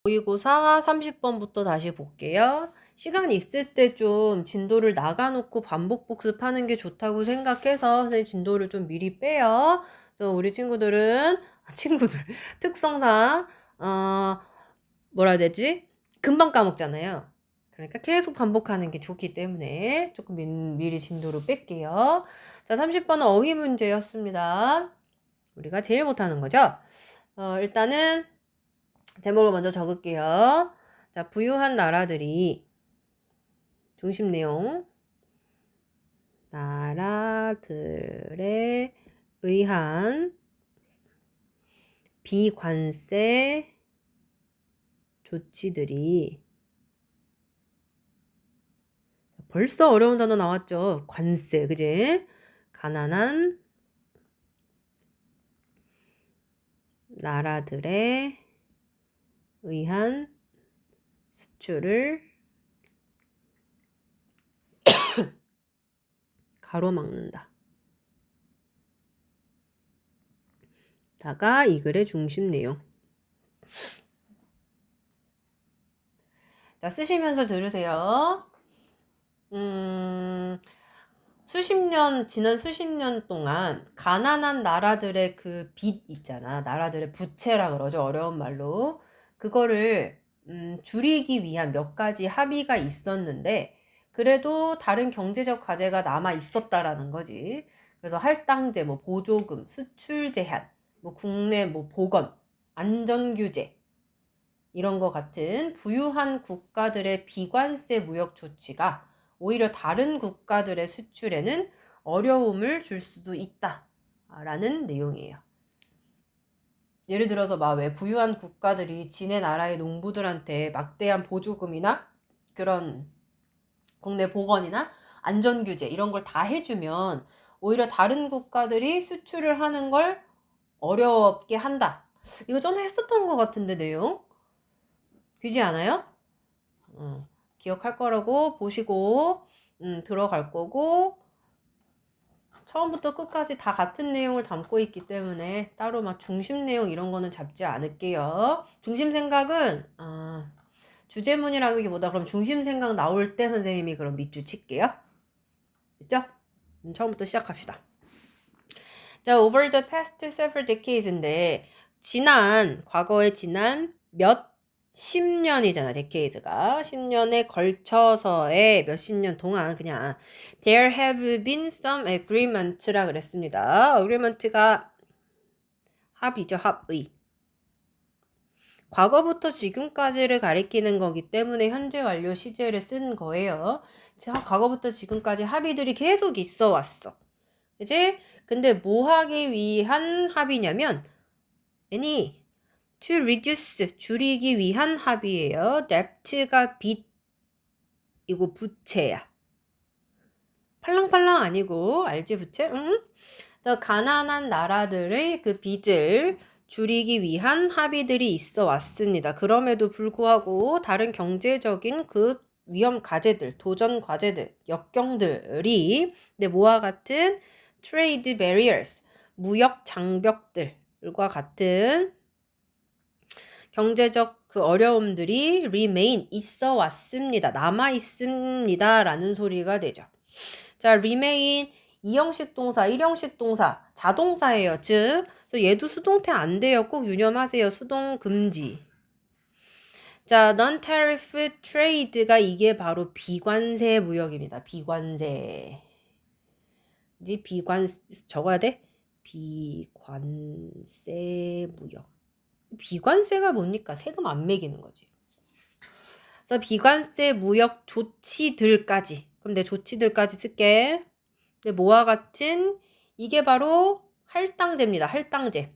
모의고사 30번부터 다시 볼게요. 시간 있을 때 좀 진도를 나가놓고 반복 복습하는 게 좋다고 생각해서 선생님 진도를 좀 미리 빼요. 우리 친구들은 특성상 뭐라 해야 되지? 금방 까먹잖아요. 그러니까 계속 반복하는 게 좋기 때문에 조금 미리 진도를 뺄게요. 자, 30번은 어휘 문제였습니다. 우리가 제일 못하는 거죠. 일단은 제목을 먼저 적을게요. 자, 부유한 나라들이 중심 내용 나라들에 의한 비관세 조치들이 벌써 어려운 단어 나왔죠. 관세, 그지? 가난한 나라들에 의한 수출을 가로막는다. 다가 이 글의 중심 내용. 자, 쓰시면서 들으세요. 지난 수십 년 동안 가난한 나라들의 그 빚 있잖아. 나라들의 부채라 그러죠. 어려운 말로. 그거를 줄이기 위한 몇 가지 합의가 있었는데 그래도 다른 경제적 과제가 남아 있었다라는 거지. 그래서 할당제, 뭐 보조금, 수출 제한, 뭐 국내 뭐 보건, 안전 규제 이런 거 같은 부유한 국가들의 비관세 무역 조치가 오히려 다른 국가들의 수출에는 어려움을 줄 수도 있다라는 내용이에요. 예를 들어서 막 왜 부유한 국가들이 지네 나라의 농부들한테 막대한 보조금이나 그런 국내 보건이나 안전규제 이런 걸 다 해주면 오히려 다른 국가들이 수출을 하는 걸 어렵게 한다. 이거 전에 했었던 것 같은데 내용? 그지 않아요? 기억할 거라고 보시고 들어갈 거고 처음부터 끝까지 다 같은 내용을 담고 있기 때문에 따로 막 중심 내용 이런 거는 잡지 않을게요. 중심 생각은 주제문이라기보다 그럼 중심 생각 나올 때 선생님이 그럼 밑줄 칠게요. 됐죠? 처음부터 시작합시다. 자, over the past several decades인데 과거에 지난 몇 10년이잖아, decades가. 10년에 걸쳐서의 몇십 년 동안 그냥 there have been some agreements라 그랬습니다. agreement가 합의죠, 합의. 과거부터 지금까지를 가리키는 거기 때문에 현재 완료 시제를 쓴 거예요. 과거부터 지금까지 합의들이 계속 있어 왔어. 그치? 근데 뭐 하기 위한 합의냐면 to reduce 줄이기 위한 합의예요. debt가 빚이고 부채야. 팔랑팔랑 아니고 알지 부채? 응? 더 가난한 나라들의 그 빚을 줄이기 위한 합의들이 있어 왔습니다. 그럼에도 불구하고 다른 경제적인 그 위험 과제들, 도전 과제들, 역경들이 뭐와 같은 trade barriers, 무역 장벽들과 같은 경제적 그 어려움들이 remain 있어 왔습니다. 남아 있습니다. 라는 소리가 되죠. 자, remain 2형식 동사, 1형식 동사, 자동사예요. 즉, 얘도 수동태 안 돼요. 꼭 유념하세요. 수동 금지. 자, non-tariff trade가 이게 바로 비관세 무역입니다. 비관세. 적어야 돼? 비관세 무역. 비관세가 뭡니까? 세금 안 매기는 거지. 그래서 비관세 무역 조치들까지. 그럼 내 조치들까지 쓸게. 뭐와 같은 이게 바로 할당제입니다. 할당제.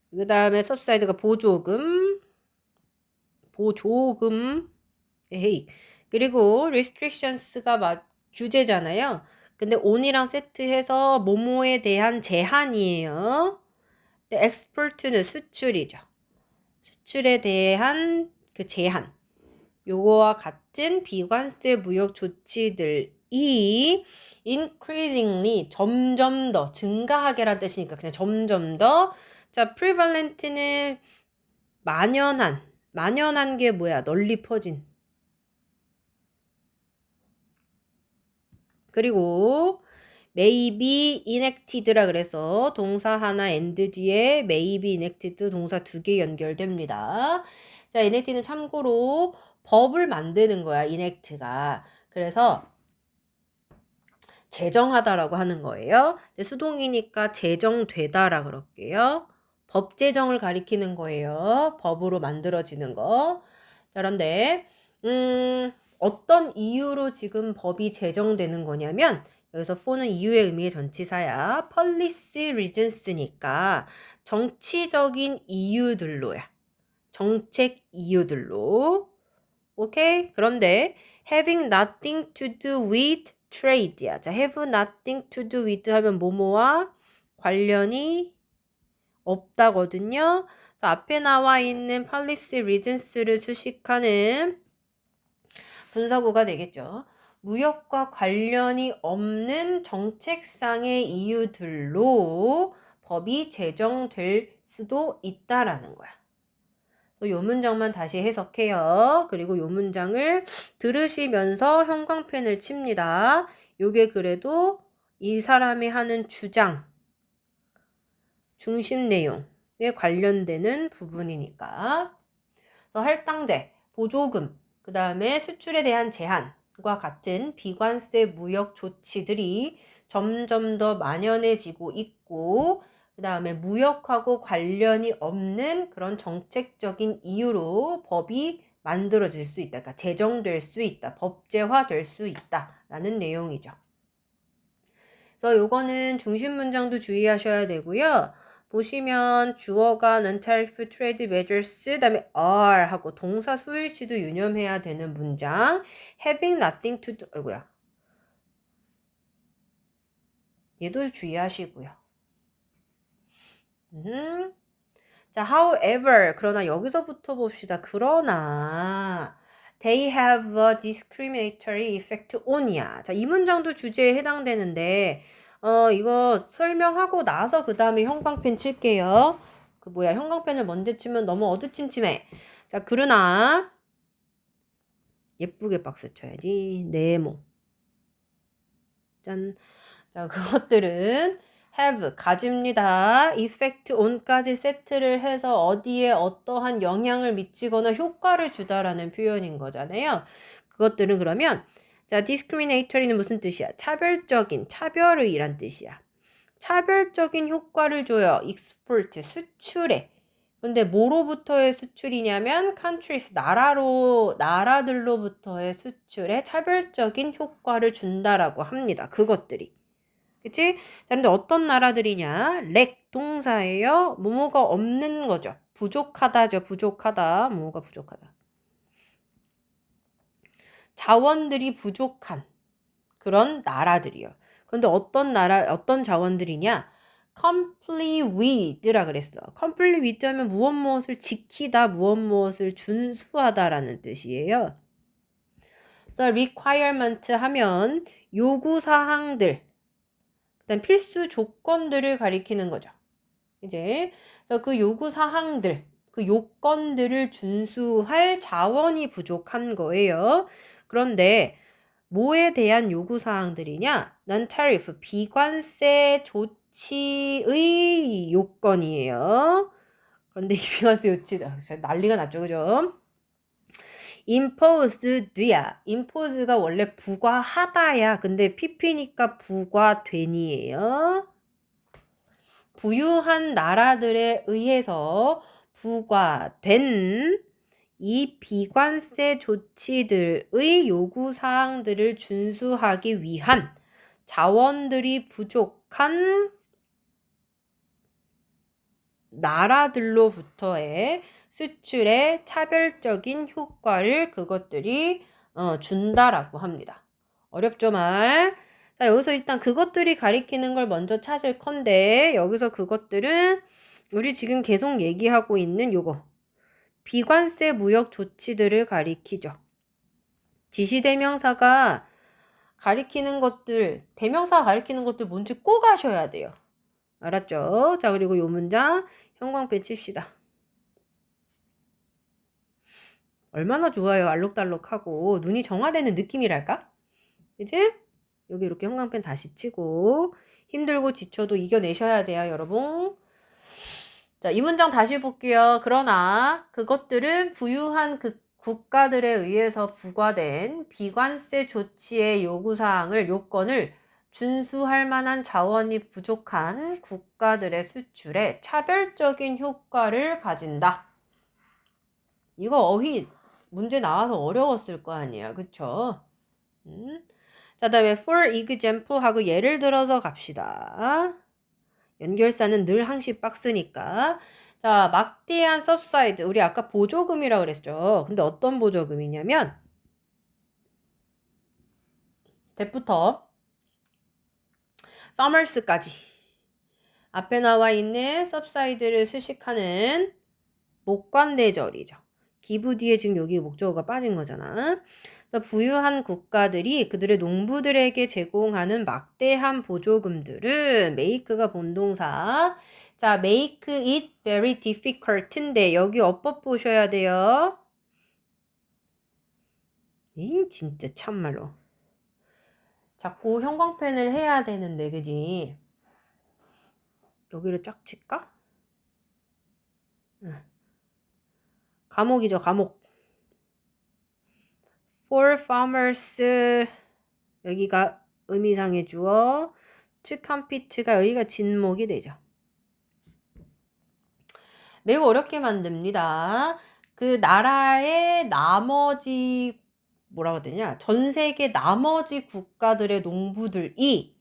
그 다음에 서브사이드가 보조금. 에이. 그리고 restrictions가 규제잖아요. 근데 on이랑 세트해서 뭐뭐에 대한 제한이에요. export는 수출이죠. 수출에 대한 그 제한. 요거와 같은 비관세 무역 조치들이 increasingly 점점 더 증가하게란 뜻이니까 그냥 점점 더 자, prevalent는 만연한 게 뭐야? 널리 퍼진. 그리고 may be enacted라 그래서 동사 하나 and 뒤에 may be enacted 동사 2개 연결됩니다. 자, enact는 참고로 법을 만드는 거야, enact가. 그래서 제정하다라고 하는 거예요. 수동이니까 제정되다라 그럴게요. 법 제정을 가리키는 거예요. 법으로 만들어지는 거. 자, 그런데 어떤 이유로 지금 법이 제정되는 거냐면 여기서 for는 이유의 의미의 전치사야. policy reasons니까 정치적인 이유들로야. 정책 이유들로. 오케이? 그런데 having nothing to do with trade야. 자, have nothing to do with 하면 뭐뭐와 관련이 없다거든요. 자, 앞에 나와 있는 policy reasons를 수식하는 분사구가 되겠죠. 무역과 관련이 없는 정책상의 이유들로 법이 제정될 수도 있다라는 거야. 요 문장만 다시 해석해요. 그리고 요 문장을 들으시면서 형광펜을 칩니다. 요게 그래도 이 사람이 하는 주장, 중심 내용에 관련되는 부분이니까. 그래서 할당제, 보조금, 그 다음에 수출에 대한 제한과 같은 비관세 무역 조치들이 점점 더 만연해지고 있고, 그 다음에 무역하고 관련이 없는 그런 정책적인 이유로 법이 만들어질 수 있다. 그러니까 제정될 수 있다. 법제화될 수 있다라는 내용이죠. 그래서 요거는 중심 문장도 주의하셔야 되고요. 보시면 주어가 non-tariff trade measures 그다음에 are 하고 동사 수일치도 유념해야 되는 문장. having nothing to do. 아이고야. 얘도 주의하시고요. 자, however, 그러나 여기서부터 봅시다. 그러나 they have a discriminatory effect on이야. 자, 이 문장도 주제에 해당되는데 이거 설명하고 나서 그 다음에 형광펜 칠게요. 형광펜을 먼저 치면 너무 어두침침해. 자, 그러나 예쁘게 박스 쳐야지. 네모. 짠. 자, 그것들은 have 가집니다. effect on까지 세트를 해서 어디에 어떠한 영향을 미치거나 효과를 주다라는 표현인 거잖아요. 그것들은 그러면 자, discriminatory는 무슨 뜻이야? 차별적인, 차별의란 뜻이야. 차별적인 효과를 줘요. export, 수출에. 근데 뭐로부터의 수출이냐면 countries, 나라들로부터의 수출에 차별적인 효과를 준다라고 합니다. 그것들이. 그치? 자, 근데 어떤 나라들이냐? 렉 동사예요. 뭐뭐가 없는 거죠. 부족하다죠. 부족하다. 뭐뭐가 부족하다. 자원들이 부족한 그런 나라들이요. 그런데 어떤 자원들이냐? complete with라 그랬어. complete with 하면 무엇을 지키다, 무엇을 준수하다라는 뜻이에요. 그래서 requirement 하면 요구사항들, 그다음 필수 조건들을 가리키는 거죠. 이제 그래서 그 요구사항들, 그 요건들을 준수할 자원이 부족한 거예요. 그런데 뭐에 대한 요구사항들이냐? non-tariff, 비관세 조치의 요건이에요. 그런데 이 비관세 조치, 난리가 났죠, 그죠? imposed야. impose가 원래 부과하다야. 근데 pp니까 부과된이에요. 부유한 나라들에 의해서 부과된 이 비관세 조치들의 요구사항들을 준수하기 위한 자원들이 부족한 나라들로부터의 수출의 차별적인 효과를 그것들이 준다라고 합니다. 어렵죠, 말? 자, 여기서 일단 그것들이 가리키는 걸 먼저 찾을 건데 여기서 그것들은 우리 지금 계속 얘기하고 있는 요거 비관세 무역 조치들을 가리키죠. 지시대명사가 가리키는 것들, 대명사가 가리키는 것들 뭔지 꼭 아셔야 돼요. 알았죠? 자, 그리고 요 문장 형광펜 칩시다. 얼마나 좋아요. 알록달록하고 눈이 정화되는 느낌이랄까? 그치? 여기 이렇게 형광펜 다시 치고 힘들고 지쳐도 이겨내셔야 돼요, 여러분. 자, 이 문장 다시 볼게요. 그러나 그것들은 부유한 그 국가들에 의해서 부과된 비관세 조치의 요건을 준수할 만한 자원이 부족한 국가들의 수출에 차별적인 효과를 가진다. 이거 어휘 문제 나와서 어려웠을 거 아니야. 그쵸? 자, 다음에 for example 하고 예를 들어서 갑시다. 연결사는 늘 항시 박스니까. 자, 막대한 subside. 우리 아까 보조금이라고 그랬죠. 근데 어떤 보조금이냐면 대부터 farmers까지 앞에 나와 있는 subside를 수식하는 목관대절이죠. 기부 뒤에 지금 여기 목적어가 빠진 거잖아. 그래서 부유한 국가들이 그들의 농부들에게 제공하는 막대한 보조금들은 make가 본동사. 자, make it very difficult인데 여기 어법 보셔야 돼요. 진짜 참말로. 자꾸 형광펜을 해야 되는데, 그지? 여기를 쫙 칠까? 감옥이죠, 감옥. For farmers 여기가 의미상의 주어, to compete가 여기가 진목이 되죠. 매우 어렵게 만듭니다. 그 나라의 나머지 뭐라고 해야 되냐? 전 세계 나머지 국가들의 농부들이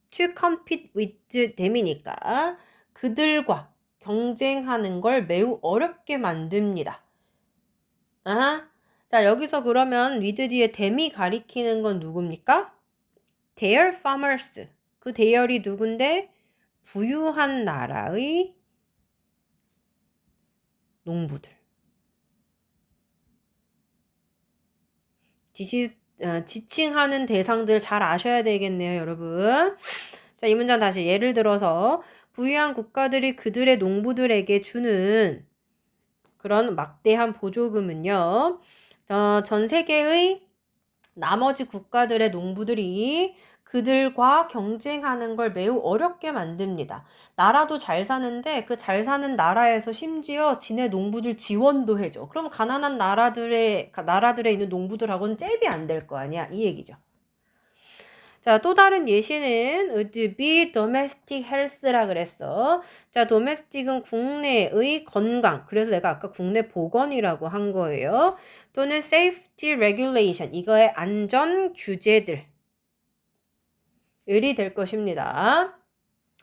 to compete with them이니까 그들과 경쟁하는 걸 매우 어렵게 만듭니다. 아하. 자, 여기서 그러면 with 뒤에 them이 가리키는 건 누굽니까? their farmers. 그 대열이 누군데? 부유한 나라의 농부들. 지칭하는 대상들 잘 아셔야 되겠네요, 여러분. 자, 이 문장 다시 예를 들어서 부유한 국가들이 그들의 농부들에게 주는 그런 막대한 보조금은요. 전 세계의 나머지 국가들의 농부들이 그들과 경쟁하는 걸 매우 어렵게 만듭니다. 나라도 잘 사는데 그 잘 사는 나라에서 심지어 지네 농부들 지원도 해줘. 그럼 가난한 나라들에 있는 농부들하고는 잽이 안 될 거 아니야. 이 얘기죠. 자, 또 다른 예시는 would be domestic health라 그랬어. 자, domestic은 국내의 건강. 그래서 내가 아까 국내 보건이라고 한 거예요. 또는 safety regulation. 이거의 안전 규제들. 을이 될 것입니다.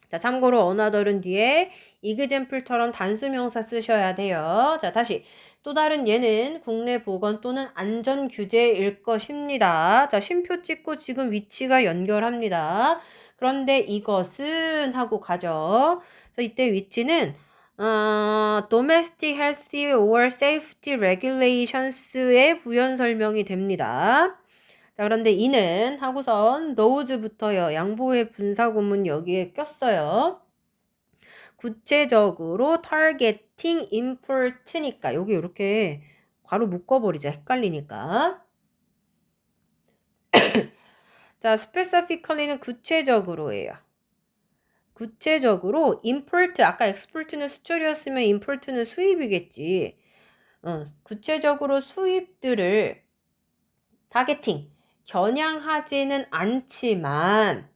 자, 참고로 another은 뒤에 example처럼 단수명사 쓰셔야 돼요. 자, 다시 또 다른 예는 국내 보건 또는 안전 규제일 것입니다. 자, 쉼표 찍고 지금 위치가 연결합니다. 그런데 이것은 하고 가죠. 그래서 이때 위치는 domestic health or safety regulations의 부연 설명이 됩니다. 자, 그런데 이는 하고선 those부터요. 양보의 분사구문 여기에 꼈어요. 구체적으로 targeting import니까 여기 이렇게 괄호 묶어버리자. 헷갈리니까. 자, specifically는 구체적으로예요. 구체적으로 import 아까 export는 수출이었으면 import는 수입이겠지. 구체적으로 수입들을 타겟팅 겨냥하지는 않지만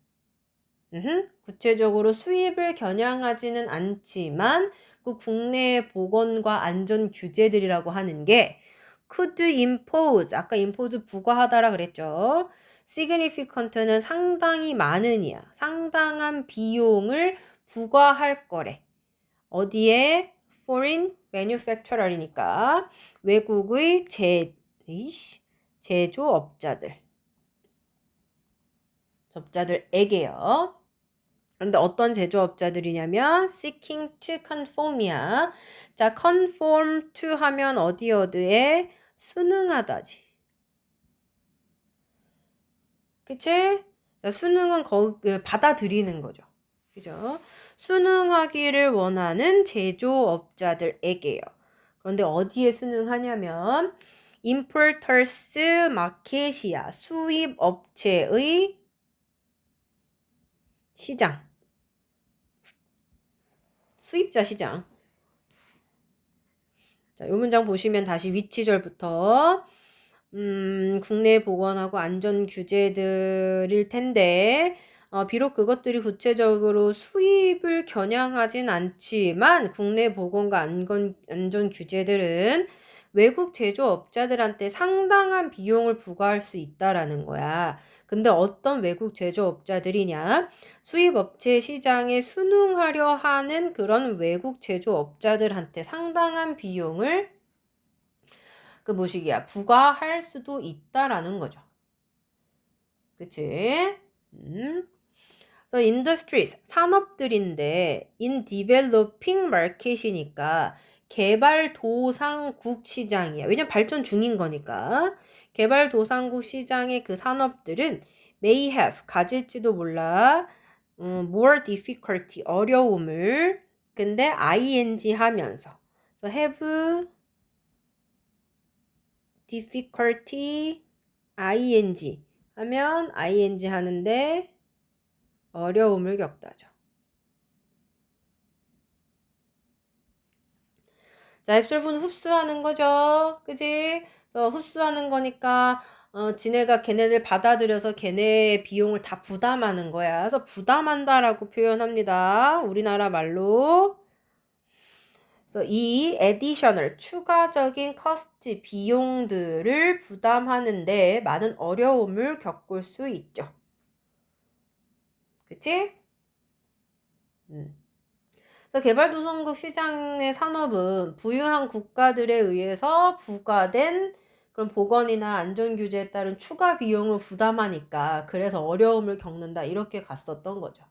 구체적으로 수입을 겨냥하지는 않지만 그 국내의 보건과 안전 규제들이라고 하는 게 could impose 아까 impose 부과하다라 그랬죠. significant는 상당히 많으니야. 상당한 비용을 부과할 거래. 어디에? foreign manufacturer이니까 외국의 제조업자들에게요. 그런데 어떤 제조업자들이냐면 seeking to conform이야. 자, conform to 하면 어디에 순응하다지. 그치? 자, 순응은 받아들이는 거죠. 그죠? 순응하기를 원하는 제조업자들에게요. 그런데 어디에 순응하냐면 importers market이야. 수입업체의 시장. 수입자 시장. 자, 이 문장 보시면 다시 위치절부터 국내 보건하고 안전 규제들일 텐데 비록 그것들이 구체적으로 수입을 겨냥하진 않지만 국내 보건과 안전 규제들은 외국 제조업자들한테 상당한 비용을 부과할 수 있다라는 거야. 근데 어떤 외국 제조업자들이냐? 수입업체 시장에 순응하려 하는 그런 외국 제조업자들한테 상당한 비용을 그 뭐시기야 부과할 수도 있다라는 거죠. 그치? The industries, 산업들인데 in developing market이니까 개발도상국 시장이야. 왜냐면 발전 중인 거니까. 개발도상국 시장의 그 산업들은 may have, 가질지도 몰라. more difficulty, 어려움을. 근데 ing 하면서. So have difficulty, ing 하면 ing 하는데 어려움을 겪다죠. 자, 앱솔브는 흡수하는 거죠. 그지? 그래서 흡수하는 거니까 지네가 걔네들 받아들여서 걔네 비용을 다 부담하는 거야. 그래서 부담한다라고 표현합니다. 우리나라 말로. 그래서 이 additional 추가적인 cost 비용들을 부담하는데 많은 어려움을 겪을 수 있죠. 그치? 그래서 개발도상국 시장의 산업은 부유한 국가들에 의해서 부과된 그런 보건이나 안전규제에 따른 추가 비용을 부담하니까 그래서 어려움을 겪는다 이렇게 갔었던 거죠.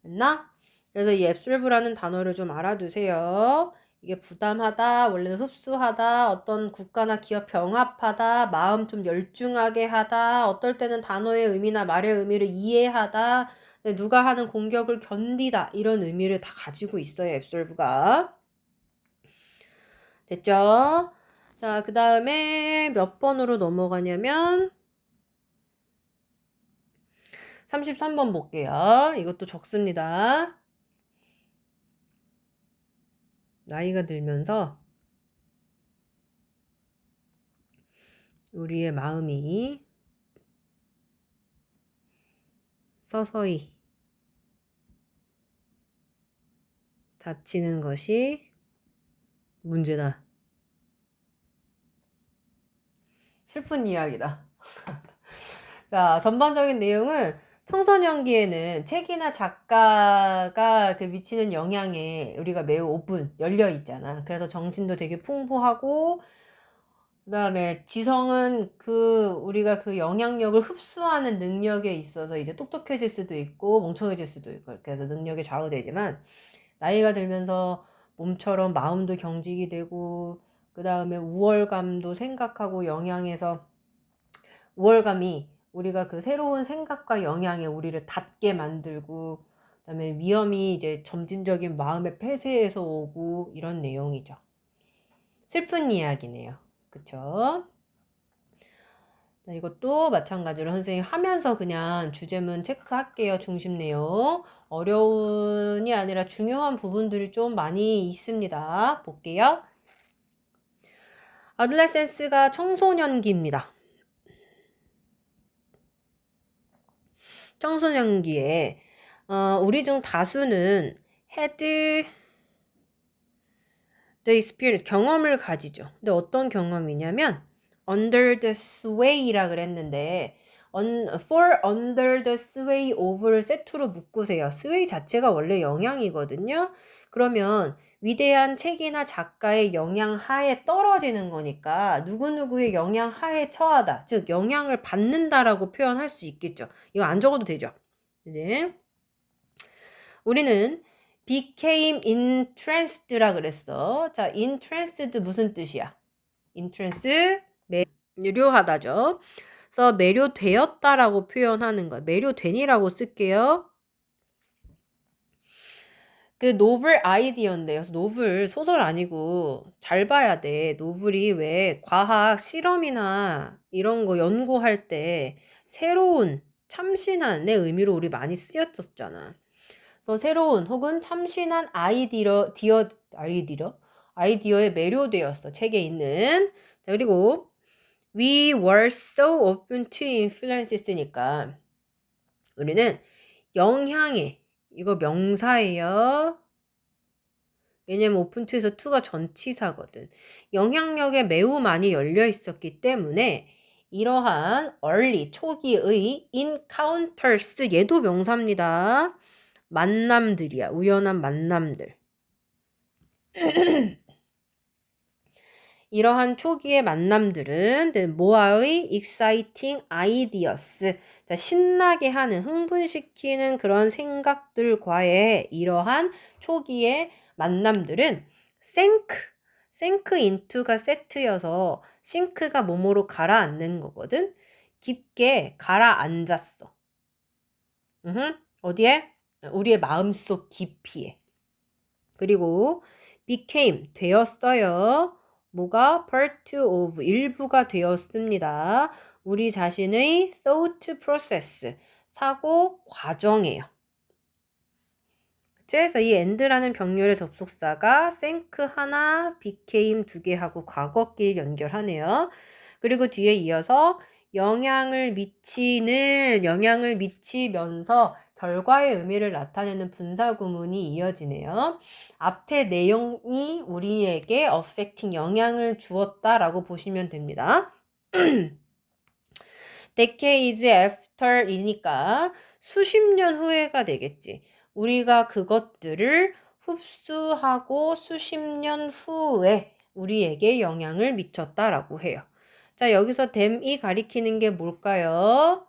됐나? 그래서 이 absorbe라는 단어를 좀 알아두세요. 이게 부담하다, 원래는 흡수하다, 어떤 국가나 기업 병합하다, 마음 좀 열중하게 하다, 어떨 때는 단어의 의미나 말의 의미를 이해하다, 누가 하는 공격을 견디다 이런 의미를 다 가지고 있어요. absorbe가. 됐죠? 자, 그 다음에 몇 번으로 넘어가냐면 33번 볼게요. 이것도 적습니다. 나이가 들면서 우리의 마음이 서서히 다치는 것이 문제다. 슬픈 이야기다. 자, 전반적인 내용은 청소년기에는 책이나 작가가 그 미치는 영향에 우리가 매우 오픈, 열려 있잖아. 그래서 정신도 되게 풍부하고, 그 다음에 지성은 우리가 그 영향력을 흡수하는 능력에 있어서 이제 똑똑해질 수도 있고, 멍청해질 수도 있고, 그래서 능력이 좌우되지만, 나이가 들면서 몸처럼 마음도 경직이 되고, 그 다음에 우월감도 생각하고 영향해서 우월감이 우리가 그 새로운 생각과 영향에 우리를 닫게 만들고 그다음에 위험이 이제 점진적인 마음의 폐쇄에서 오고 이런 내용이죠. 슬픈 이야기네요. 그쵸? 자, 이것도 마찬가지로 선생님 하면서 그냥 주제문 체크할게요. 중심 내용. 어려운이 아니라 중요한 부분들이 좀 많이 있습니다. 볼게요. 아들레센스가 청소년기입니다. 청소년기에 우리 중 다수는 had the experience, 경험을 가지죠. 근데 어떤 경험이냐면 under the sway라 그랬는데 for under the sway of를 세트로 묶으세요. sway 자체가 원래 영향이거든요. 그러면 위대한 책이나 작가의 영향 하에 떨어지는 거니까 누구누구의 영향 하에 처하다. 즉 영향을 받는다라고 표현할 수 있겠죠. 이거 안 적어도 되죠. 이제 우리는 became entranced라 그랬어. 자, entranced 무슨 뜻이야? entrance 매료하다죠. 그래서 매료되었다라고 표현하는 거야. 매료되니라고 쓸게요. 그 노블 아이디어인데요. 노블 소설 아니고 잘 봐야 돼. 노블이 왜 과학 실험이나 이런 거 연구할 때 새로운 참신한의 의미로 우리 많이 쓰였었잖아. 그래서 새로운 혹은 참신한 아이디어에 매료되었어. 책에 있는. 자, 그리고 we were so open to influences니까 우리는 영향에 이거 명사예요. 왜냐면 오픈 투에서 투가 전치사거든. 영향력에 매우 많이 열려 있었기 때문에 이러한 early 초기의 encounters 얘도 명사입니다. 만남들이야. 우연한 만남들. 이러한 초기의 만남들은 모아의 exciting ideas, 자, 신나게 하는, 흥분시키는 그런 생각들과의 이러한 초기의 만남들은 sink into가 세트여서 sink가 뭐뭐로 가라앉는 거거든. 깊게 가라앉았어. 어디에? 우리의 마음속 깊이에. 그리고 became 되었어요. 뭐가 part of 일부가 되었습니다. 우리 자신의 thought process 사고 과정이에요. 그래서 이 and라는 병렬의 접속사가 sank 하나, became 두 개 하고 과거끼리 연결하네요. 그리고 뒤에 이어서 영향을 미치면서 결과의 의미를 나타내는 분사구문이 이어지네요. 앞에 내용이 우리에게 affecting 영향을 주었다라고 보시면 됩니다. decades after이니까 수십 년 후에가 되겠지. 우리가 그것들을 흡수하고 수십 년 후에 우리에게 영향을 미쳤다라고 해요. 자, 여기서 them이 가리키는 게 뭘까요?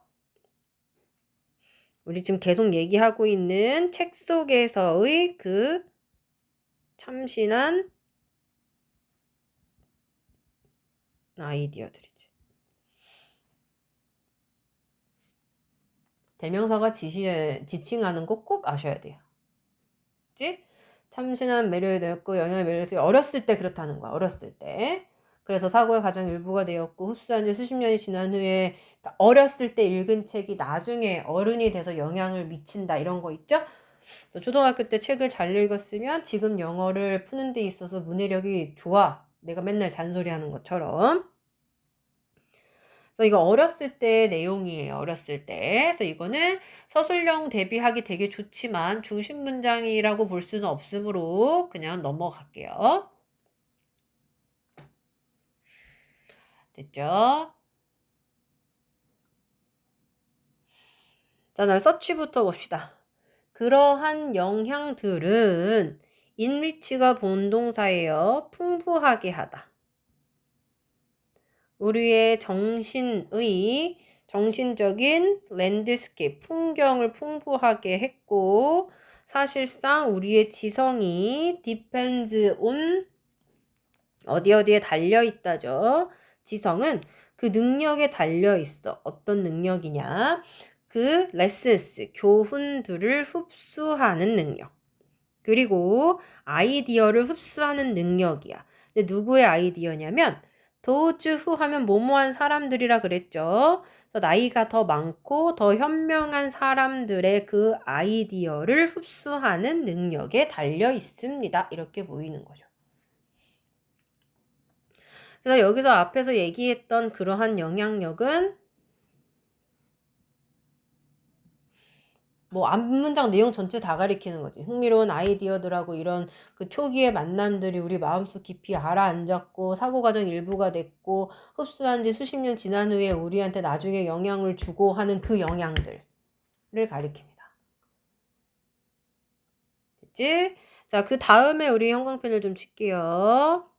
우리 지금 계속 얘기하고 있는 책 속에서의 그 참신한 아이디어들이지. 대명사가 지칭하는 거 꼭 아셔야 돼요. 그치? 참신한 매료에 되었고 영향을 매료했고 어렸을 때 그렇다는 거야. 어렸을 때. 그래서 사고의 가장 일부가 되었고 흡수한 지 수십 년이 지난 후에 그러니까 어렸을 때 읽은 책이 나중에 어른이 돼서 영향을 미친다 이런 거 있죠? 그래서 초등학교 때 책을 잘 읽었으면 지금 영어를 푸는 데 있어서 문해력이 좋아. 내가 맨날 잔소리하는 것처럼. 그래서 이거 어렸을 때 내용이에요. 어렸을 때. 그래서 이거는 서술형 대비하기 되게 좋지만 중심 문장이라고 볼 수는 없으므로 그냥 넘어갈게요. 됐죠? 자, 나 서치부터 봅시다. 그러한 영향들은 enrich가 본동사예요. 풍부하게 하다. 우리의 정신적인 랜드스케이프, 풍경을 풍부하게 했고 사실상 우리의 지성이 depends on 어디에 달려 있다죠. 지성은 그 능력에 달려 있어. 어떤 능력이냐? 그 lessons, 교훈들을 흡수하는 능력. 그리고 아이디어를 흡수하는 능력이야. 근데 누구의 아이디어냐면 those who 하면 뭐뭐한 사람들이라 그랬죠. 그래서 나이가 더 많고 더 현명한 사람들의 그 아이디어를 흡수하는 능력에 달려 있습니다. 이렇게 보이는 거죠. 그래서 여기서 앞에서 얘기했던 그러한 영향력은 뭐 앞문장 내용 전체 다 가리키는 거지. 흥미로운 아이디어들하고 이런 그 초기의 만남들이 우리 마음속 깊이 가라앉았고 사고 과정 일부가 됐고 흡수한 지 수십 년 지난 후에 우리한테 나중에 영향을 주고 하는 그 영향들을 가리킵니다. 됐지? 자, 그 다음에 우리 형광펜을 좀 칠게요.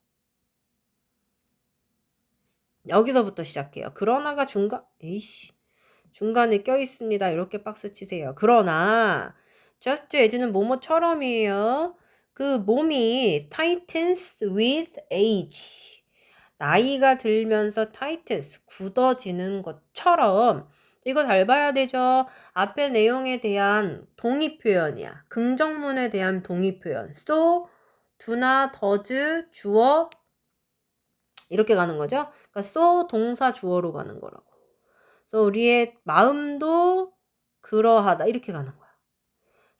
여기서부터 시작해요. 그러나가 중간에 껴있습니다. 이렇게 박스 치세요. 그러나 just as는 뭐뭐처럼이에요. 그 몸이 tightens with age. 나이가 들면서 tightens, 굳어지는 것처럼 이거 잘 봐야 되죠. 앞에 내용에 대한 동의 표현이야. 긍정문에 대한 동의 표현. so, do나, does, 주어 이렇게 가는 거죠. 그러니까 so 동사 주어로 가는 거라고. 그래서 우리의 마음도 그러하다 이렇게 가는 거야.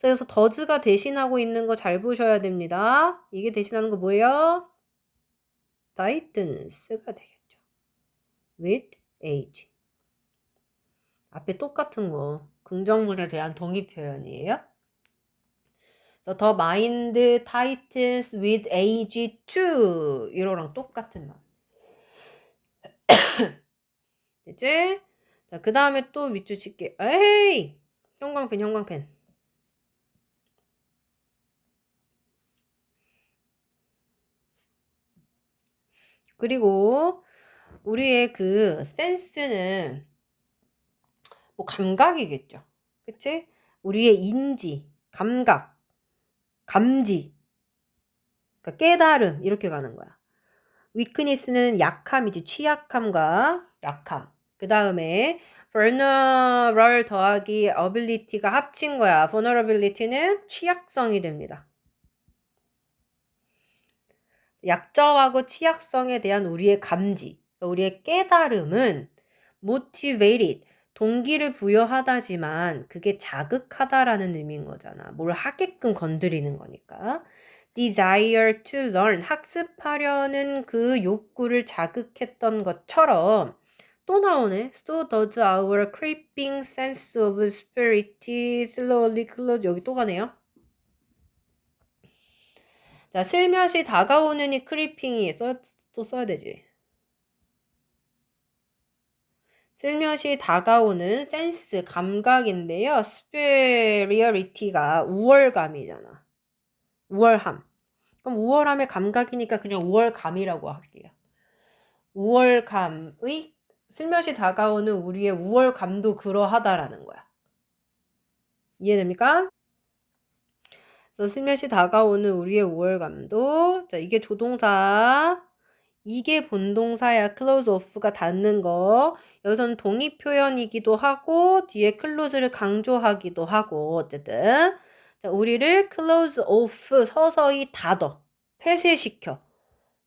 그래서 does가 대신하고 있는 거 잘 보셔야 됩니다. 이게 대신하는 거 뭐예요? tightens가 되겠죠. with age. 앞에 똑같은 거 긍정문에 대한 동의 표현이에요. 그래서 the mind tightens with age too 이거랑 똑같은 말. 됐지? 자, 그 다음에 또 밑줄 칠게. 에이! 형광펜. 그리고 우리의 그 센스는 뭐 감각이겠죠. 그치? 우리의 인지, 감각, 감지, 그러니까 깨달음 이렇게 가는 거야. weakness는 약함이지. 취약함과 약함. 그 다음에 vulnerable 더하기 ability가 합친 거야. vulnerability는 취약성이 됩니다. 약점하고 취약성에 대한 우리의 감지, 우리의 깨달음은 motivated, 동기를 부여하다지만 그게 자극하다라는 의미인 거잖아. 뭘 하게끔 건드리는 거니까. desire to learn, 학습하려는 그 욕구를 자극했던 것처럼 또 나오네. So does our creeping sense of spirit slowly close. 여기 또 가네요. 자, 슬며시 다가오는 이 크리핑이 또 써야 되지. 슬며시 다가오는 센스, 감각인데요. superiority가 우월감이잖아. 우월함. 그럼 우월함의 감각이니까 그냥 우월감이라고 할게요. 우월감의 슬며시 다가오는 우리의 우월감도 그러하다라는 거야. 이해됩니까? 그래서 슬며시 다가오는 우리의 우월감도 자, 이게 조동사 이게 본동사야. close off가 닿는 거. 여기서는 동의 표현이기도 하고 뒤에 close를 강조하기도 하고 어쨌든 자, 우리를 close off 서서히 닫어. 폐쇄시켜.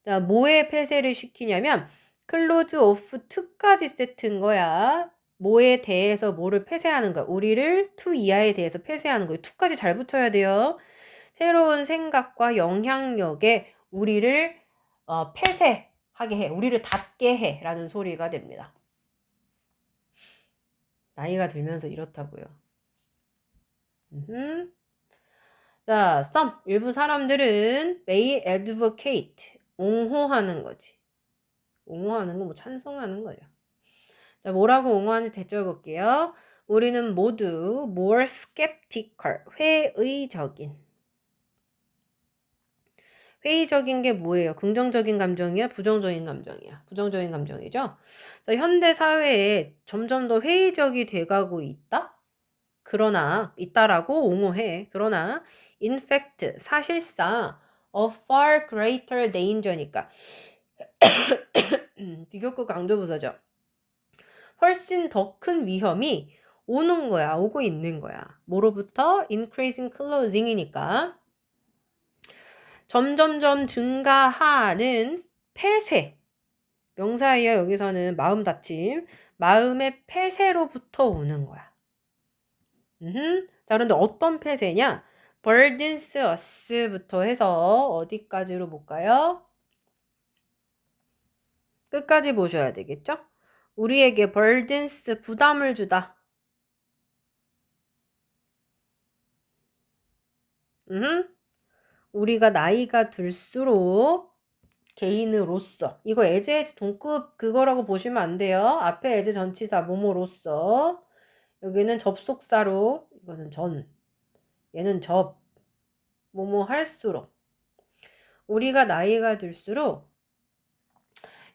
자, 뭐에 폐쇄를 시키냐면 close off to까지 세트인 거야. 뭐에 대해서 뭐를 폐쇄하는 거야. 우리를 to 이하에 대해서 폐쇄하는 거예요. to까지 잘 붙어야 돼요. 새로운 생각과 영향력에 우리를 폐쇄하게 해. 우리를 닫게 해. 라는 소리가 됩니다. 나이가 들면서 이렇다고요. 자, some. 일부 사람들은 may advocate. 옹호하는 거지. 옹호하는 건 뭐 찬성하는 거죠. 자, 뭐라고 옹호하는지 대처해 볼게요. 우리는 모두 more skeptical. 회의적인. 회의적인 게 뭐예요? 긍정적인 감정이야? 부정적인 감정이야? 부정적인 감정이죠? 현대 사회에 점점 더 회의적이 돼가고 있다? 그러나, 있다라고 옹호해. 그러나, in fact, 사실상, a far greater danger니까. 비교급 강조부사죠. 훨씬 더 큰 위험이 오는 거야. 오고 있는 거야. 뭐로부터? increasing closing이니까. 점점점 증가하는 폐쇄. 명사예요. 여기서는 마음 다침. 마음의 폐쇄로부터 오는 거야. 자, 그런데 어떤 폐쇄냐? burdens us부터 해서 어디까지로 볼까요? 끝까지 보셔야 되겠죠? 우리에게 burdens 부담을 주다. 우리가 나이가 들수록 개인으로서 이거 에제 동급 그거라고 보시면 안 돼요. 앞에 에제 전치사 뭐뭐로서 여기는 접속사로 이거는 전 얘는 접 뭐뭐 할수록 우리가 나이가 들수록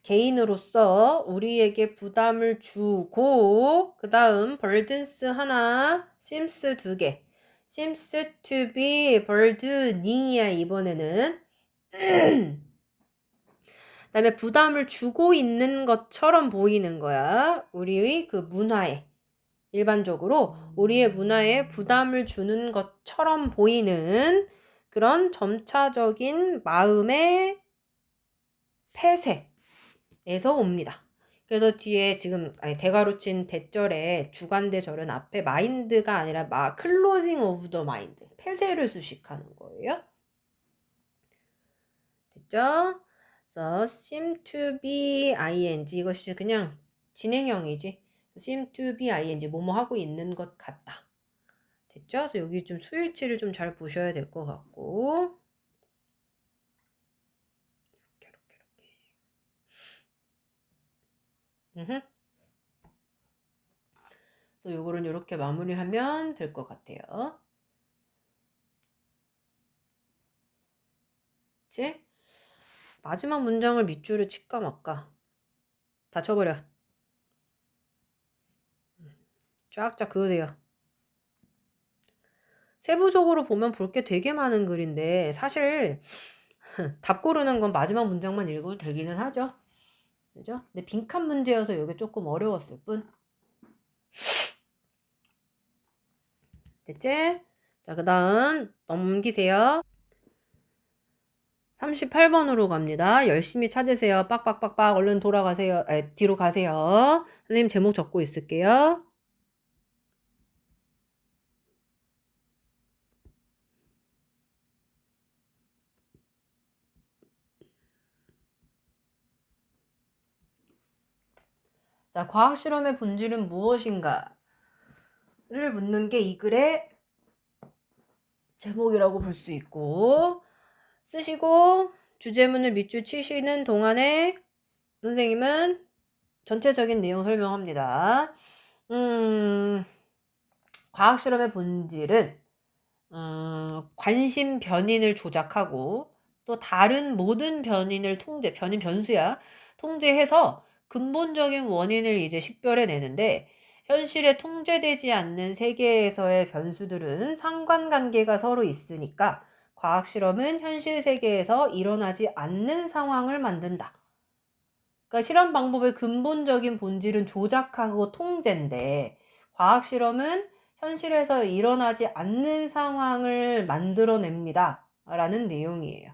개인으로서 우리에게 부담을 주고 그 다음 burdens 하나 seems 두 개 seems to be burdening이야 이번에는 그다음에 부담을 주고 있는 것처럼 보이는 거야. 우리의 그 문화에. 일반적으로 우리의 문화에 부담을 주는 것처럼 보이는 그런 점차적인 마음의 폐쇄에서 옵니다. 그래서 뒤에 지금 대가로 친 대절에 주관대절은 앞에 마인드가 아니라 클로징 오브 더 마인드, 폐쇄를 수식하는 거예요. 됐죠? 그래서 seem to be ing, 이것이 그냥 진행형이지. seem to be ing, 뭐뭐 하고 있는 것 같다. 됐죠? 그래서 여기 좀 수일치를 좀 잘 보셔야 될 것 같고, 이렇게. 그래서 요거는 이렇게 마무리하면 될 것 같아요. 그치? 마지막 문장을 밑줄을 칠까 말까. 다 쳐버려. 쫙쫙 그으세요. 세부적으로 보면 볼 게 되게 많은 글인데 사실 답 고르는 건 마지막 문장만 읽어도 되기는 하죠. 그죠? 근데 빈칸 문제여서 이게 조금 어려웠을 뿐. 됐지? 자, 그 다음 넘기세요. 38번으로 갑니다. 열심히 찾으세요. 빡빡빡빡 얼른 돌아가세요. 뒤로 가세요. 선생님 제목 적고 있을게요. 자, 과학 실험의 본질은 무엇인가? 를 묻는 게 이 글의 제목이라고 볼 수 있고, 쓰시고 주제문을 밑줄 치시는 동안에 선생님은 전체적인 내용 설명합니다. 과학 실험의 본질은 관심 변인을 조작하고 또 다른 모든 변인을 변인 변수야 통제해서 근본적인 원인을 이제 식별해내는데 현실에 통제되지 않는 세계에서의 변수들은 상관관계가 서로 있으니까 과학 실험은 현실 세계에서 일어나지 않는 상황을 만든다. 그러니까 실험 방법의 근본적인 본질은 조작하고 통제인데 과학 실험은 현실에서 일어나지 않는 상황을 만들어냅니다. 라는 내용이에요.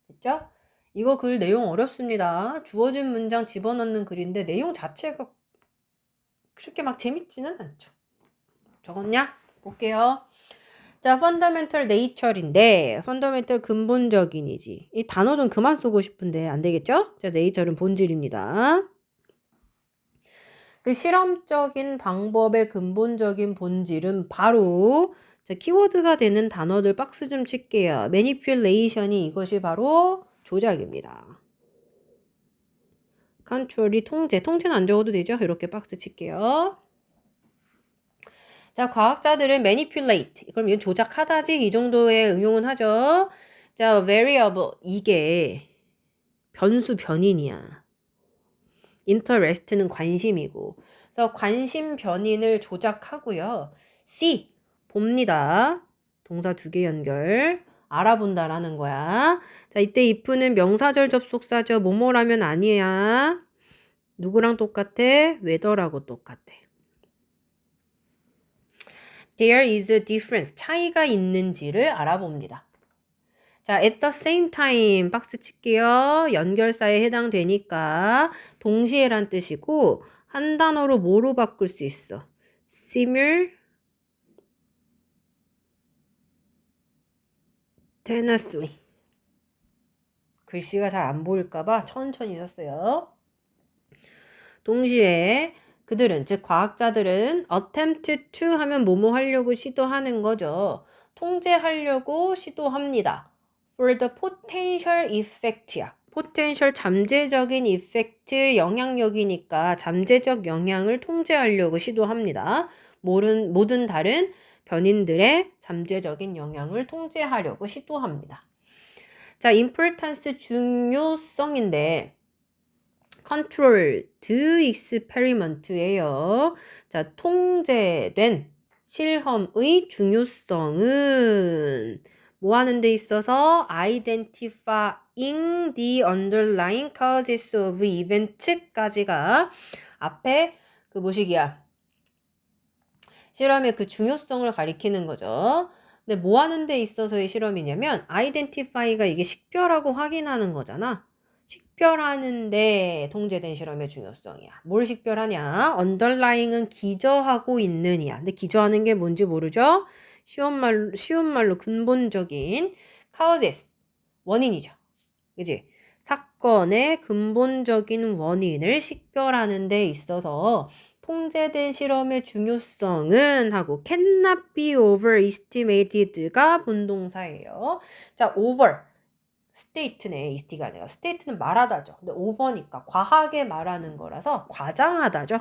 됐죠? 이거 글 내용 어렵습니다. 주어진 문장 집어넣는 글인데 내용 자체가 그렇게 막 재밌지는 않죠. 적었냐? 볼게요. 자, fundamental nature인데 fundamental 근본적인이지. 이 단어 좀 그만 쓰고 싶은데 안 되겠죠? 자, nature는 본질입니다. 그 실험적인 방법의 근본적인 본질은 바로 자, 키워드가 되는 단어들 박스 좀 칠게요. manipulation이 이것이 바로 조작입니다. 컨트롤이 통제는 안 적어도 되죠? 이렇게 박스 칠게요. 자, 과학자들은 manipulate, 그럼 이건 조작하다지 이 정도의 응용은 하죠. 자, variable, 이게 변수 변인이야. interest는 관심이고, 그래서 관심 변인을 조작하고요. C, 봅니다. 동사 2개 연결. 알아본다라는 거야. 자, 이때 if는 명사절 접속사죠. 뭐뭐라면 아니야. 누구랑 똑같아? whether라고 똑같아. There is a difference. 차이가 있는지를 알아봅니다. 자, at the same time 박스 칠게요. 연결사에 해당되니까 동시에란 뜻이고 한 단어로 뭐로 바꿀 수 있어? simultaneously. 글씨가 잘 안 보일까봐 천천히 썼어요. 동시에 그들은, 즉 과학자들은 attempt to 하면 뭐뭐 하려고 시도하는 거죠. 통제하려고 시도합니다. for the potential effect야. potential 잠재적인 effect 영향력이니까 잠재적 영향을 통제하려고 시도합니다. 모든 다른 변인들의 잠재적인 영향을 통제하려고 시도합니다. 자, importance 중요성인데 controlled experiment예요. 자, 통제된 실험의 중요성은 뭐 하는 데 있어서 identifying the underlying causes of event까지가 앞에 그 뭐시기야? 실험의 그 중요성을 가리키는 거죠. 근데 뭐 하는 데 있어서의 실험이냐면 identify가 이게 식별하고 확인하는 거잖아. 식별하는데 통제된 실험의 중요성이야. 뭘 식별하냐? underlying은 기저하고 있느냐. 근데 기저하는 게 뭔지 모르죠? 쉬운 말로 근본적인 causes, 원인이죠. 그지? 사건의 근본적인 원인을 식별하는 데 있어서 통제된 실험의 중요성은 하고 cannot be overestimated가 본동사예요. 자, over. state네, ist가 아니라 state는 말하다죠. 근데 over니까 과하게 말하는 거라서 과장하다죠.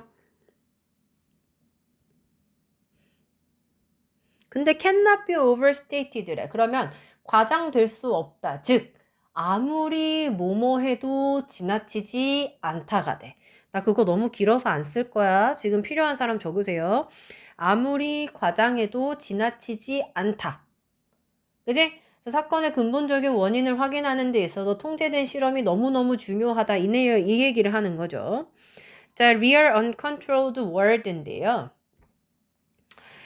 근데 cannot be overstated래. 그러면 과장될 수 없다. 즉 아무리 뭐뭐 해도 지나치지 않다가 돼. 나 그거 너무 길어서 안 쓸 거야. 지금 필요한 사람 적으세요. 아무리 과장해도 지나치지 않다. 그지? 그래서 사건의 근본적인 원인을 확인하는 데 있어서 통제된 실험이 너무너무 중요하다. 이 얘기를 하는 거죠. 자, real uncontrolled world인데요.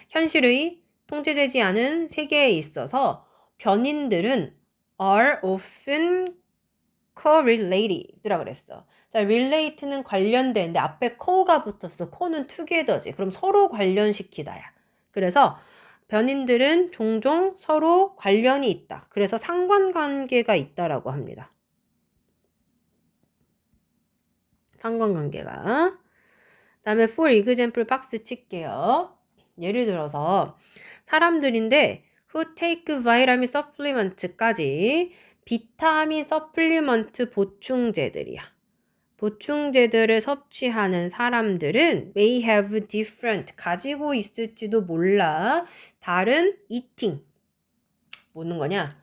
현실의 통제되지 않은 세계에 있어서 변인들은 are often correlated라 그랬어. 자, relate는 관련된데 앞에 co가 붙었어. co는 together지. 그럼 서로 관련시키다야. 그래서 변인들은 종종 서로 관련이 있다. 그래서 상관관계가 있다라고 합니다. 상관관계가. 다음에 for example 박스 칠게요. 예를 들어서 사람들인데 who take vitamin supplement까지 비타민 서플리먼트 보충제들이야. 보충제들을 섭취하는 사람들은 may have different 가지고 있을지도 몰라 다른 eating 뭐는 거냐?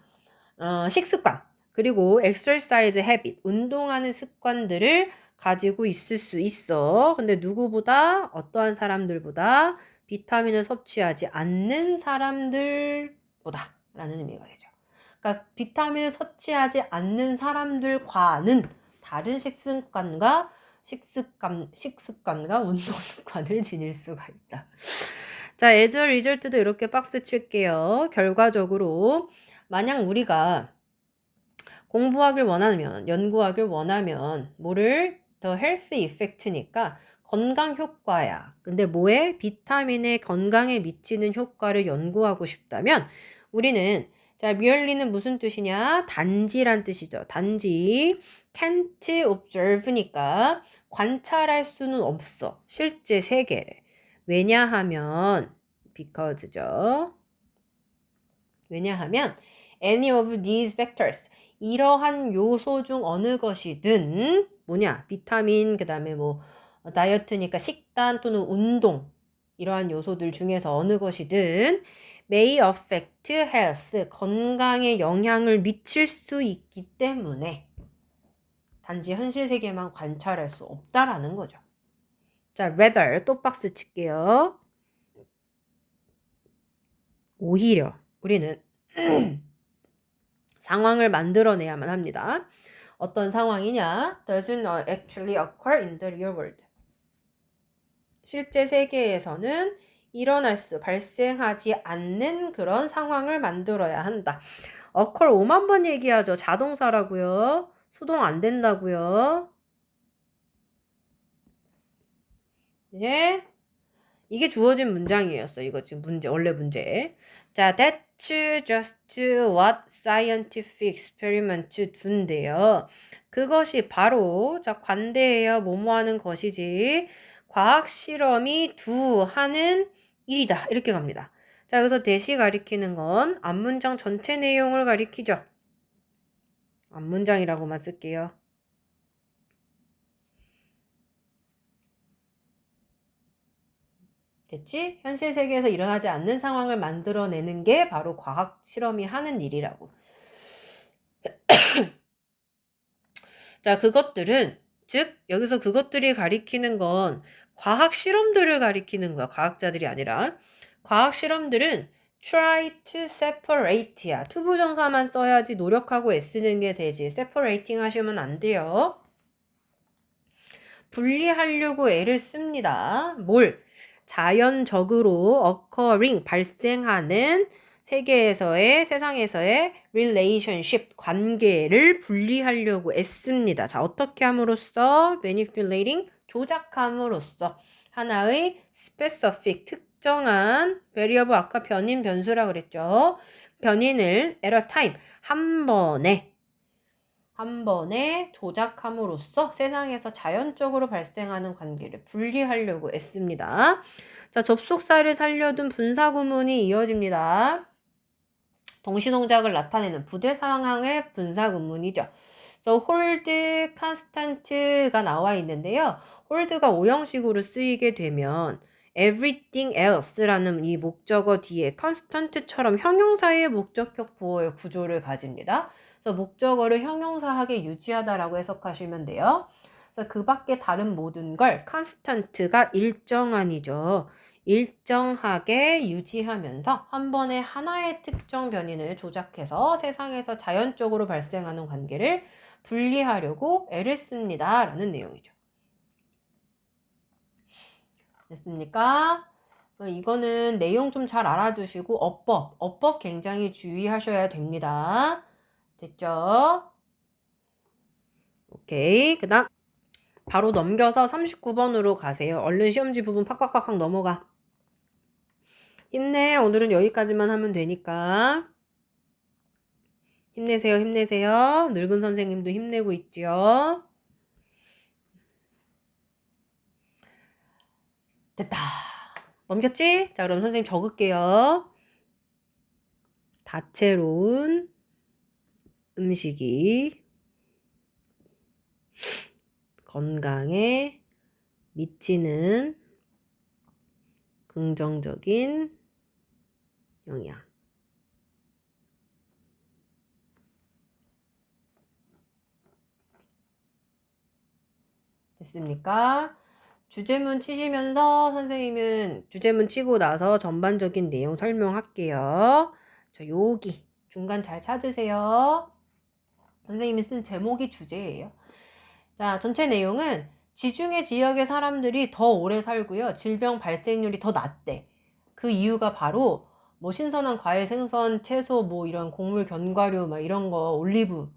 식습관 그리고 exercise habit 운동하는 습관들을 가지고 있을 수 있어. 근데 누구보다 어떠한 사람들보다 비타민을 섭취하지 않는 사람들보다 라는 의미가 되죠. 그러니까 비타민을 섭취하지 않는 사람들과는 다른 식습관과 운동 습관을 지닐 수가 있다. 자, as a result도 이렇게 박스 칠게요. 결과적으로 만약 우리가 공부하길 원하면, 연구하길 원하면 뭐를 더 헬스 이펙트니까 건강 효과야. 근데 뭐에? 비타민의 건강에 미치는 효과를 연구하고 싶다면 우리는 자, merely는 무슨 뜻이냐? 단지란 뜻이죠. 단지 can't observe니까 관찰할 수는 없어. 실제 세계를. 왜냐하면 because죠. 왜냐하면 any of these factors 이러한 요소 중 어느 것이든 뭐냐? 비타민 그다음에 뭐 다이어트니까 식단 또는 운동 이러한 요소들 중에서 어느 것이든 may affect health 건강에 영향을 미칠 수 있기 때문에 단지 현실 세계만 관찰할 수 없다라는 거죠. 자, rather 또 박스 칠게요. 오히려 우리는 상황을 만들어내야만 합니다. 어떤 상황이냐? Doesn't actually occur in the real world. 실제 세계에서는 발생하지 않는 그런 상황을 만들어야 한다. occur 5만 번 얘기하죠. 자동사라고요. 수동 안 된다고요. 이제 이게 주어진 문장이었어. 이거 지금 원래 문제. 자, that's just what scientific experiment do인데요. 그것이 바로, 자, 관대해요. 뭐뭐 하는 것이지. 과학 실험이 하는 일이다. 이렇게 갑니다. 자, 여기서 대시 가리키는 건 앞문장 전체 내용을 가리키죠. 앞문장이라고만 쓸게요. 됐지? 현실 세계에서 일어나지 않는 상황을 만들어내는 게 바로 과학 실험이 하는 일이라고. 자, 그것들은 즉 여기서 그것들이 가리키는 건 과학 실험들을 가리키는 거야. 과학자들이 아니라. 과학 실험들은 try to separate야. 투부정사만 써야지 노력하고 애쓰는 게 되지. separating 하시면 안 돼요. 분리하려고 애를 씁니다. 뭘? 자연적으로 occurring, 발생하는 세상에서의 relationship, 관계를 분리하려고 애씁니다. 자, 어떻게 함으로써? manipulating, 조작함으로써 하나의 specific, 특정한 variable, 아까 변인, 변수라 그랬죠. 변인을 at a time, 한 번에 조작함으로써 세상에서 자연적으로 발생하는 관계를 분리하려고 애씁니다. 자, 접속사를 살려둔 분사구문이 이어집니다. 동시동작을 나타내는 부대 상황의 분사구문이죠. 그래서 hold, constant가 나와 있는데요. hold가 오형식으로 쓰이게 되면 everything else라는 이 목적어 뒤에 constant처럼 형용사의 목적격 보어의 구조를 가집니다. 그래서 목적어를 형용사하게 유지하다라고 해석하시면 돼요. 그래서 그 밖에 다른 모든 걸 constant가 일정한이죠. 일정하게 유지하면서 한 번에 하나의 특정 변인을 조작해서 세상에서 자연적으로 발생하는 관계를 분리하려고 애를 씁니다. 라는 내용이죠. 됐습니까? 이거는 내용 좀 잘 알아두시고 어법 굉장히 주의하셔야 됩니다. 됐죠? 오케이. 그 다음 바로 넘겨서 39번으로 가세요. 얼른 시험지 부분 팍팍팍팍 넘어가. 힘내. 오늘은 여기까지만 하면 되니까. 힘내세요. 힘내세요. 늙은 선생님도 힘내고 있지요. 됐다. 넘겼지? 자, 그럼 선생님 적을게요. 다채로운 음식이 건강에 미치는 긍정적인 영향. 됐습니까? 주제문 치시면서 선생님은 주제문 치고 나서 전반적인 내용 설명할게요. 저 여기 중간 잘 찾으세요. 선생님이 쓴 제목이 주제예요. 자, 전체 내용은 지중해 지역의 사람들이 더 오래 살고요. 질병 발생률이 더 낮대. 그 이유가 바로 뭐 신선한 과일, 생선, 채소, 뭐 이런 곡물, 견과류, 막 이런 거, 올리브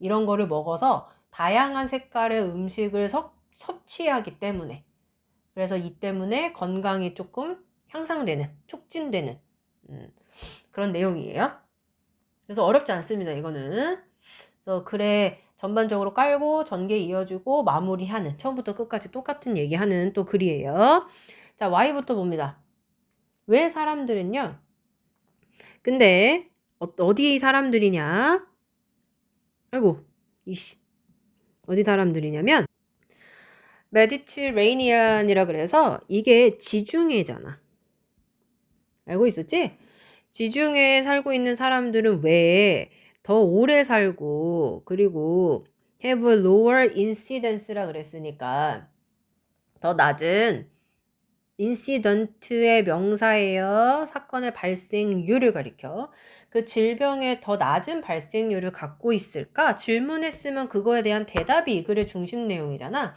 이런 거를 먹어서 다양한 색깔의 음식을 섭취하기 때문에. 그래서 이 때문에 건강이 조금 향상되는, 촉진되는 그런 내용이에요. 그래서 어렵지 않습니다, 이거는. 그래서 글에 전반적으로 깔고 전개 이어주고 마무리하는, 처음부터 끝까지 똑같은 얘기하는 또 글이에요. 자, Y부터 봅니다. 왜 사람들은요? 근데 어디 사람들이냐? 아이고, 이씨. 어디 사람들이냐면 메디트레이니안이라 그래서 이게 지중해잖아. 알고 있었지? 지중해에 살고 있는 사람들은 왜 더 오래 살고 그리고 have lower incidence라 그랬으니까 더 낮은 incident의 명사예요. 사건의 발생률을 가리켜. 그 질병의 더 낮은 발생률을 갖고 있을까? 질문했으면 그거에 대한 대답이 이 글의 중심 내용이잖아.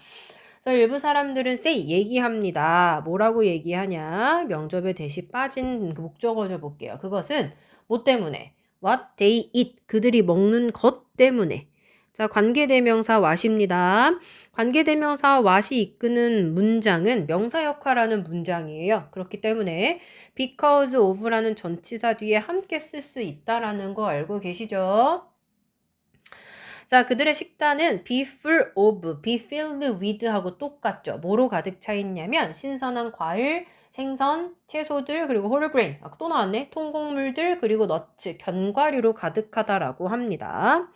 그래서 일부 사람들은 say 얘기합니다. 뭐라고 얘기하냐? 명접에 대시 빠진 그 목적어를 볼게요. 그것은 뭐 때문에? What they eat. 그들이 먹는 것 때문에. 자, 관계대명사 what입니다. 관계대명사 what이 이끄는 문장은 명사 역할하는 문장이에요. 그렇기 때문에 because of라는 전치사 뒤에 함께 쓸 수 있다라는 거 알고 계시죠? 자, 그들의 식단은 be full of, be filled with 하고 똑같죠. 뭐로 가득 차 있냐면 신선한 과일, 생선, 채소들, 그리고 홀그레인, 아까 또 나왔네. 통곡물들, 그리고 너츠, 견과류로 가득하다라고 합니다.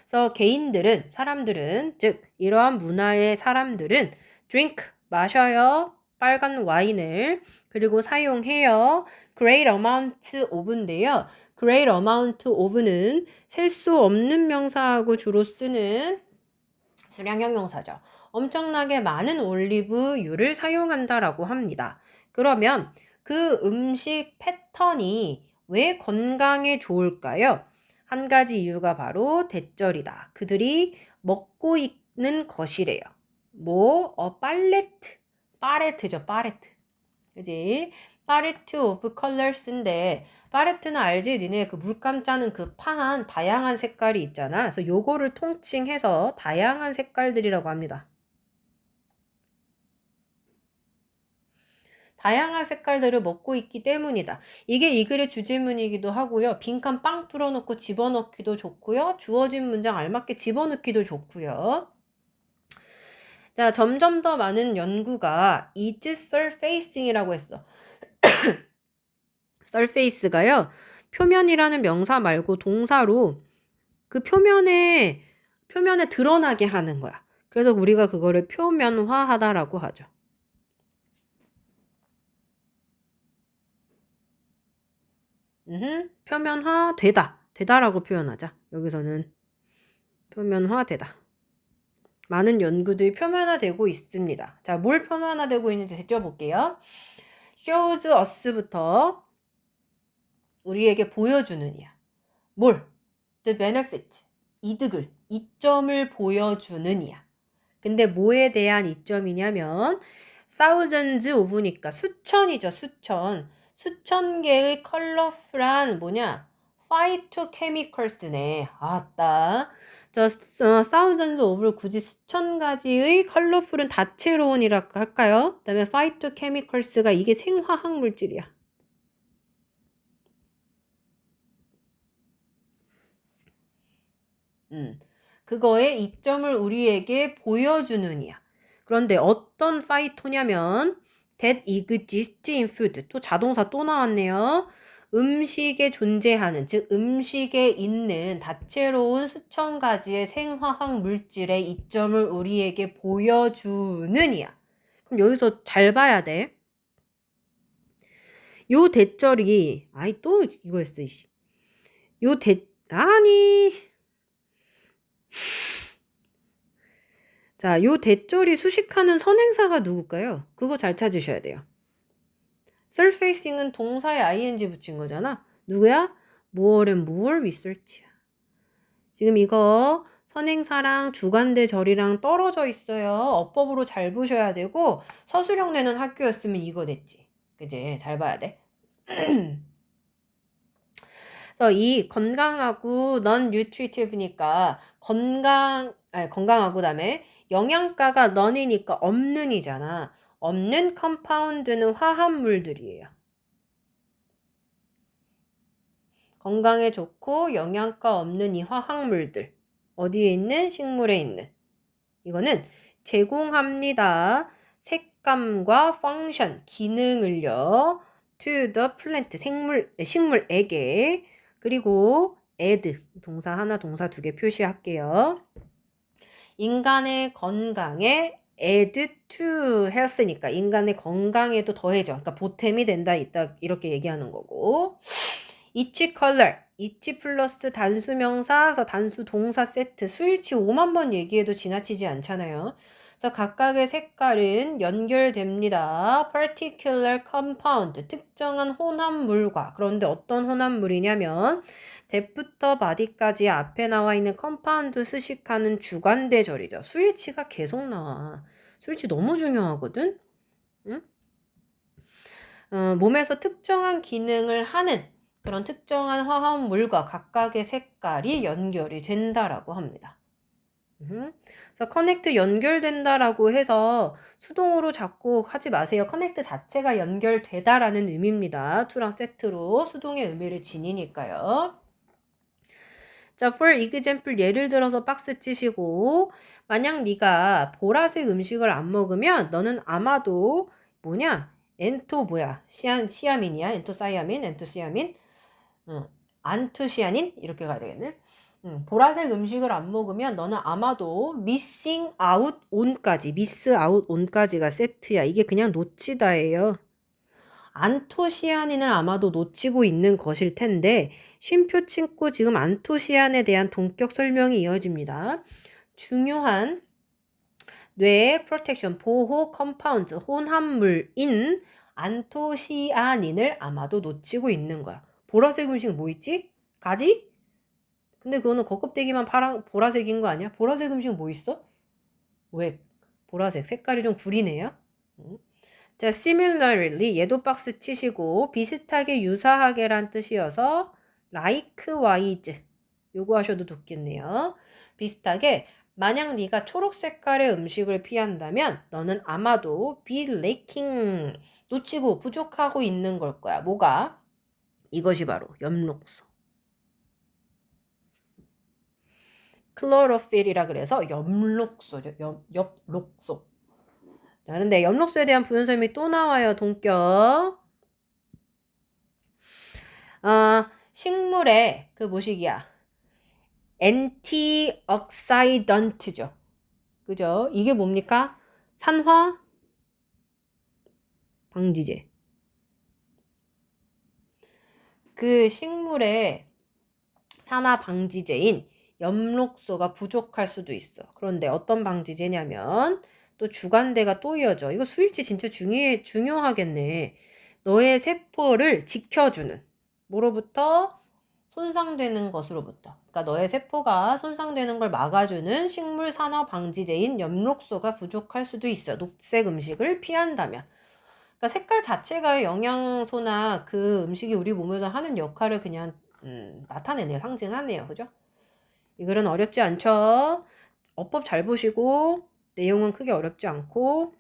그래서 개인들은, 사람들은, 즉 이러한 문화의 사람들은 drink, 마셔요. 빨간 와인을. 그리고 사용해요. great amount of인데요. great amount of는 셀 수 없는 명사하고 주로 쓰는 수량 형용사죠. 엄청나게 많은 올리브유를 사용한다라고 합니다. 그러면 그 음식 패턴이 왜 건강에 좋을까요? 한 가지 이유가 바로 대절이다. 그들이 먹고 있는 것이래요. 파레트죠, 파레트. 그지? 파레트 오브 컬러스인데, 파레트는 알지? 니네 그 물감 짜는 그 판, 다양한 색깔이 있잖아. 그래서 요거를 통칭해서 다양한 색깔들이라고 합니다. 다양한 색깔들을 먹고 있기 때문이다. 이게 이 글의 주제문이기도 하고요. 빈칸 빵 뚫어놓고 집어넣기도 좋고요. 주어진 문장 알맞게 집어넣기도 좋고요. 자, 점점 더 많은 연구가 is surfacing이라고 했어. surface가요. 표면이라는 명사 말고 동사로 그 표면에 드러나게 하는 거야. 그래서 우리가 그거를 표면화하다라고 하죠. 되다라고 표현하자. 여기서는 표면화되다. 많은 연구들이 표면화되고 있습니다. 자, 뭘 표면화되고 있는지 대줘볼게요. shows us부터 우리에게 보여주는 이야. 뭘? the benefit, 이득을, 이점을 보여주는 이야. 근데 뭐에 대한 이점이냐면 thousands of니까 수천이죠, 수천. 수천 개의 컬러풀한 뭐냐? phytochemicals네. 아따. thousands of를 굳이 수천 가지의 컬러풀은 다채로운이라고 할까요? 그 다음에 phytochemicals가 이게 생화학 물질이야. 그거의 이점을 우리에게 보여주는 이야. 그런데 어떤 파이토냐면 that exists in food. 또 자동사 또 나왔네요. 음식에 존재하는, 즉 음식에 있는 다채로운 수천 가지의 생화학 물질의 이점을 우리에게 보여주는 이야. 그럼 여기서 잘 봐야 돼. 요 대절이 또 이거 했어. 아니. 자, 요 대절이 수식하는 선행사가 누굴까요? 그거 잘 찾으셔야 돼요. surfacing은 동사에 ing 붙인 거잖아. 누구야? more and more research야. 지금 이거 선행사랑 주관대절이랑 떨어져 있어요. 어법으로 잘 보셔야 되고 서술형 내는 학교였으면 이거 됐지. 그지? 잘 봐야 돼. 그래서 이 건강하고 non-nutritive니까 건강하고 그다음에 영양가가 none이니까 없는이잖아. 없는 컴파운드는 화합물들이에요. 건강에 좋고 영양가 없는 이 화학물들. 어디에 있는? 식물에 있는. 이거는 제공합니다. 색감과 펑션, 기능을요. to the plant, 식물에게. 그리고 add, 동사 하나, 동사 두 개 표시할게요. 인간의 건강에 add to health니까 인간의 건강에도 더해져. 그러니까 보탬이 된다, 있다 이렇게 얘기하는 거고. each color, each 플러스 단수 명사, 그래서 단수 동사 세트, 수일치 5만 번 얘기해도 지나치지 않잖아요. 그래서 각각의 색깔은 연결됩니다. particular compound, 특정한 혼합물과. 그런데 어떤 혼합물이냐면 대부터 바디까지 앞에 나와 있는 컴파운드 수식하는 주관대절이죠. 수일치가 계속 나와. 수일치 너무 중요하거든. 응? 몸에서 특정한 기능을 하는 그런 특정한 화합물과 각각의 색깔이 연결이 된다라고 합니다. 그래서 커넥트 연결된다라고 해서 수동으로 자꾸 하지 마세요. 커넥트 자체가 연결되다라는 의미입니다. 투랑 세트로 수동의 의미를 지니니까요. 자, for example 예를 들어서 박스 치시고 만약 네가 보라색 음식을 안 먹으면 너는 아마도 시아민이야. 엔토시아민. 안토시아닌 이렇게 가야 되겠네. 보라색 음식을 안 먹으면 너는 아마도 missing out on까지, miss out on까지가 세트야. 이게 그냥 놓치다예요. 안토시아닌을 아마도 놓치고 있는 것일 텐데 쉼표 찍고 지금 안토시안에 대한 동격 설명이 이어집니다. 중요한 뇌 프로텍션 보호 컴파운드 혼합물인 안토시아닌을 아마도 놓치고 있는 거야. 보라색 음식 뭐 있지? 가지? 근데 그거는 겉껍데기만 보라색인 거 아니야? 보라색 음식 뭐 있어? 왜? 보라색 색깔이 좀 구리네요. 자, similarly 얘도 박스 치시고 비슷하게 유사하게란 뜻이어서 likewise 요거 하셔도 좋겠네요. 비슷하게 만약 네가 초록 색깔의 음식을 피한다면 너는 아마도 be lacking 놓치고 부족하고 있는 걸 거야. 뭐가? 이것이 바로 엽록소. 클로로필이라 그래서 엽록소죠. 엽록소. 자, 근데 엽록소에 대한 부연설명이 또 나와요. 동격. 식물의 그 뭐시기야? 엔티옥사이던트죠. 그죠? 이게 뭡니까? 산화 방지제. 그 식물의 산화 방지제인 엽록소가 부족할 수도 있어. 그런데 어떤 방지제냐면 또 주간대가 또 이어져. 이거 수일치 진짜 중요하겠네. 너의 세포를 지켜주는 뭐로부터? 손상되는 것으로부터. 그러니까 너의 세포가 손상되는 걸 막아주는 식물 산화 방지제인 엽록소가 부족할 수도 있어. 녹색 음식을 피한다면. 그러니까 색깔 자체가 영양소나 그 음식이 우리 몸에서 하는 역할을 그냥 나타내네요. 상징하네요. 그죠? 이 글은 어렵지 않죠? 어법 잘 보시고 내용은 크게 어렵지 않고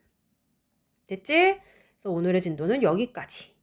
됐지? 그래서 오늘의 진도는 여기까지.